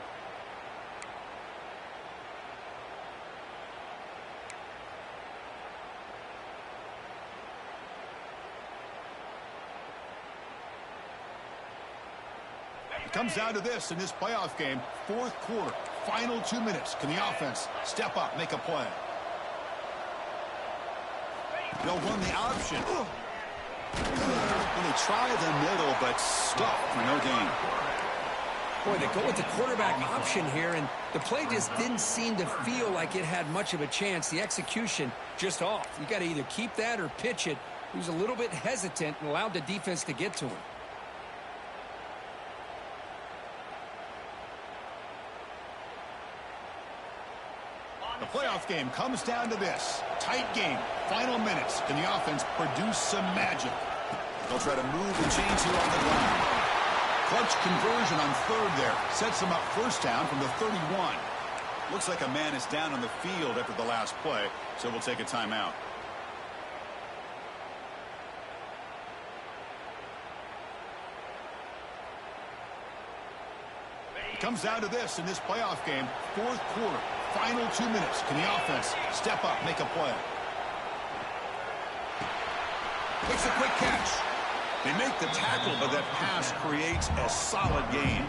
It comes down to this in this playoff game. Fourth quarter, final 2 minutes. Can the offense step up, make a play? They'll run the option. And they try the middle, but stuffed for no gain. Boy, they go with the quarterback option here, and the play just didn't seem to feel like it had much of a chance. The execution just off. You got to either keep that or pitch it. He was a little bit hesitant and allowed the defense to get to him. The playoff game comes down to this. Tight game. Final minutes. Can the offense produce some magic? They'll try to move the chains here on the ground. Clutch conversion on third there. Sets them up first down from the 31. Looks like a man is down on the field after the last play, so we'll take a timeout. It comes down to this in this playoff game. Fourth quarter. Final 2 minutes. Can the offense step up, make a play? Makes a quick catch. They make the tackle, but that pass creates a solid gain.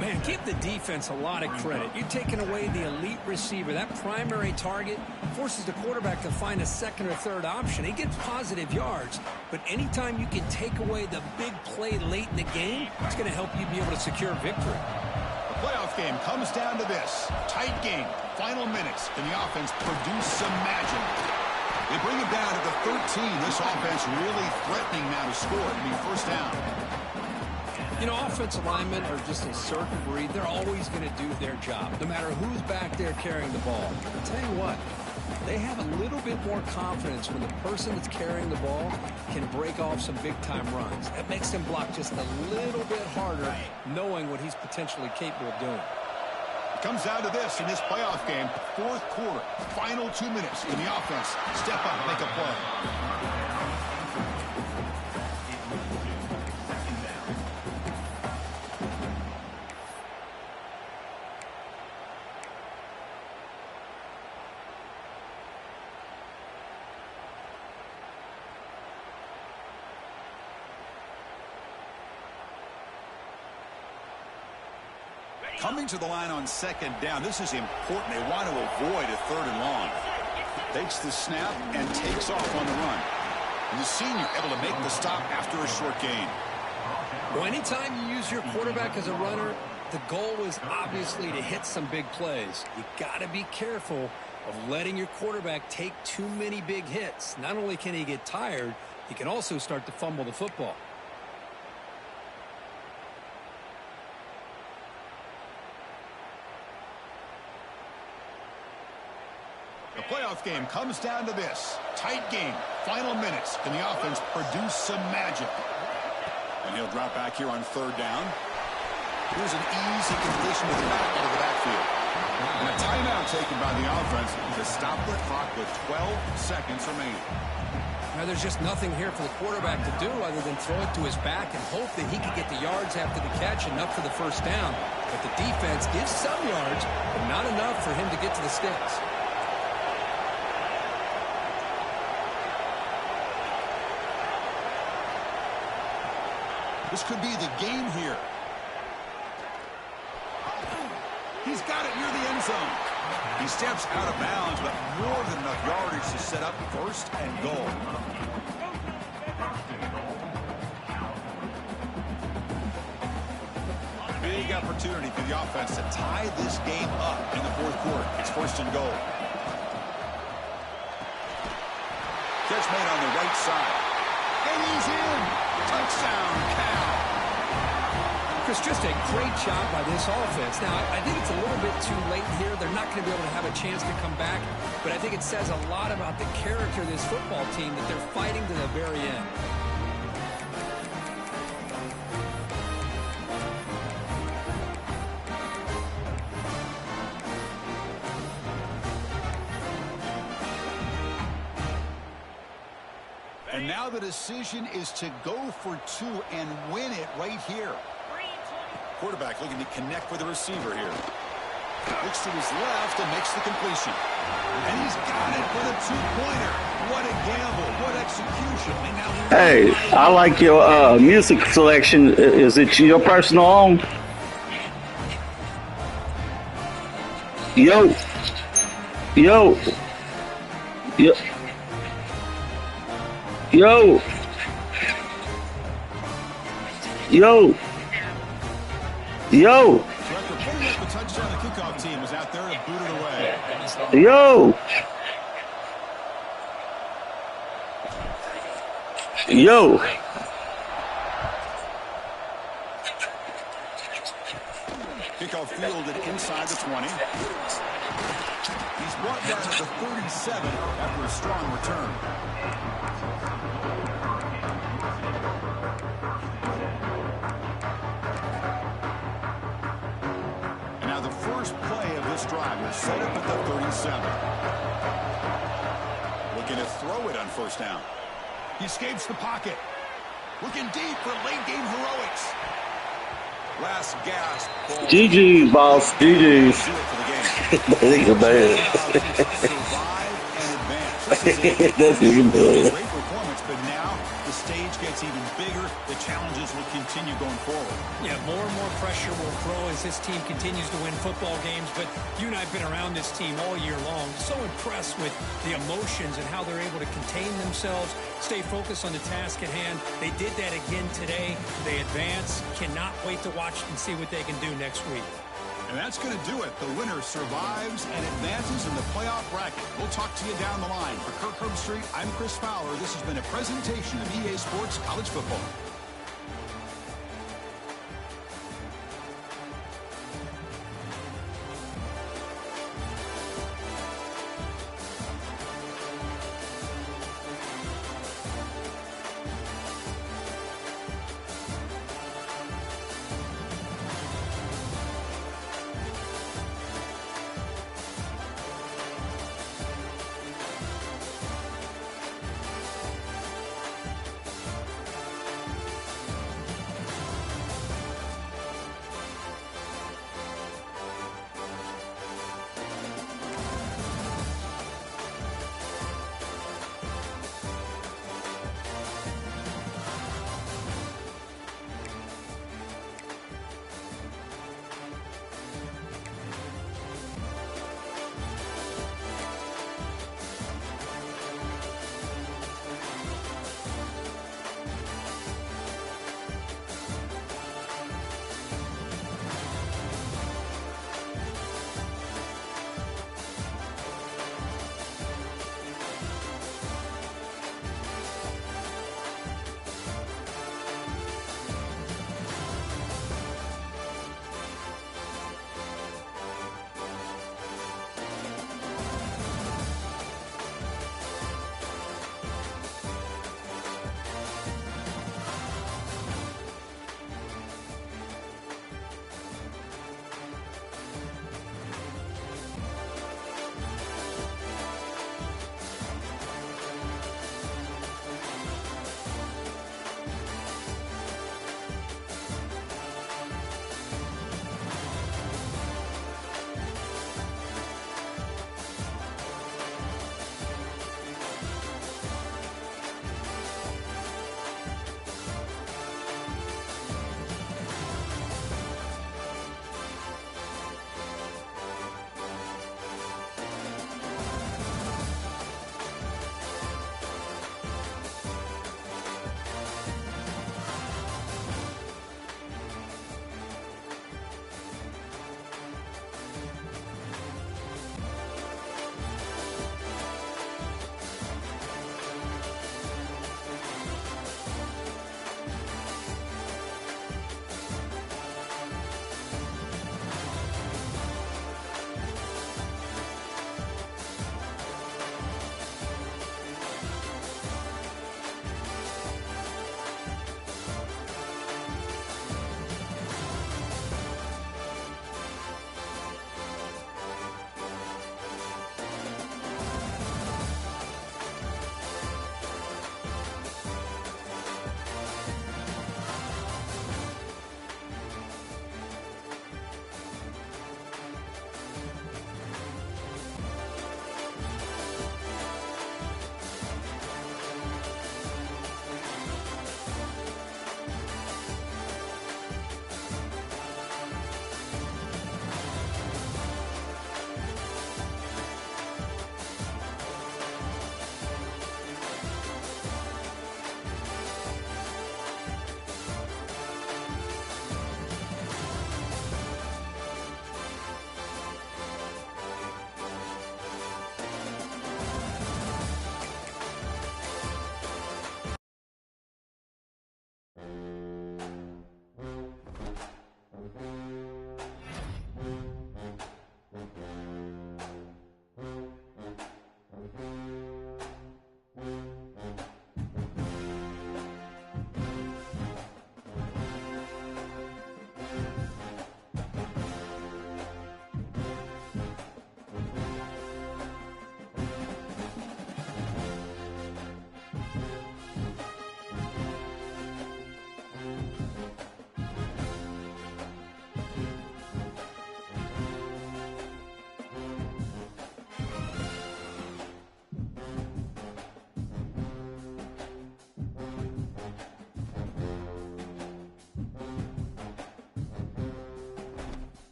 Man, give the defense a lot of credit. You're taking away the elite receiver. That primary target forces the quarterback to find a second or third option. He gets positive yards, but anytime you can take away the big play late in the game, it's going to help you be able to secure victory. The playoff game comes down to this. Tight game. Final minutes. Can the offense produce some magic? They bring it down to the 13. This offense really threatening now to score. It'll be first down. You know, offensive linemen are just a certain breed. They're always going to do their job, no matter who's back there carrying the ball. I'll tell you what, they have a little bit more confidence when the person that's carrying the ball can break off some big-time runs. That makes them block just a little bit harder, knowing what he's potentially capable of doing. It comes down to this in this playoff game. Fourth quarter, final 2 minutes. Can the offense step up and make a play? Coming to the line on second down. This is important. They want to avoid a third and long. Takes the snap and takes off on the run. And the senior able to make the stop after a short gain. Well, anytime you use your quarterback as a runner, the goal is obviously to hit some big plays. You got to be careful of letting your quarterback take too many big hits. Not only can he get tired, he can also start to fumble the football. The playoff game comes down to this. Tight game. Final minutes. Can the offense produce some magic? And he'll drop back here on third down. Here's an easy completion with the back out of the backfield. And a timeout taken by the offense to stop the clock with 12 seconds remaining. Now, there's just nothing here for the quarterback to do other than throw it to his back and hope that he can get the yards after the catch, enough for the first down. But the defense gives some yards, but not enough for him to get to the sticks. This could be the game here. He's got it near the end zone. He steps out of bounds, but more than enough yardage to set up first and goal. Big opportunity for the offense to tie this game up in the fourth quarter. It's first and goal. Catch made on the right side. And he's in. Touchdown, Cal. Chris, just a great job by this offense. Now, I think it's a little bit too late here. They're not going to be able to have a chance to come back, but I think it says a lot about the character of this football team that they're fighting to the very end. And now the decision is to go for two and win it right here. Quarterback looking to connect with the receiver here. Looks to his left and makes the completion. And he's got it for the two-pointer. What a gamble. What execution. And now Hey, I like your music selection. Is it your personal own? Yo. Yo. Yo. Yo. So after putting up the touchdown, the kickoff team was out there to boot it away. Yo. Yo. Kickoff fielded inside the 20. He's brought down at the 37 after a strong return. And now the first play of this drive is set up at the 37. Looking to throw it on first down. He escapes the pocket. Looking deep for late game heroics. Last gasp. GG's, boss. GG's. Nigga bad. Survive and advance. That's even bad. Great performance, but now the stage gets even bigger. The challenges will continue going forward. Yeah, more and more pressure will grow as this team continues to win football games. But you and I have been around this team all year long. So impressed with the emotions and how they're able to contain themselves, stay focused on the task at hand. They did that again today. They advance. Cannot wait to watch and see what they can do next week. And that's going to do it. The winner survives and advances in the playoff bracket. We'll talk to you down the line. For Kirk Herbstreit, I'm Chris Fowler. This has been a presentation of EA Sports College Football.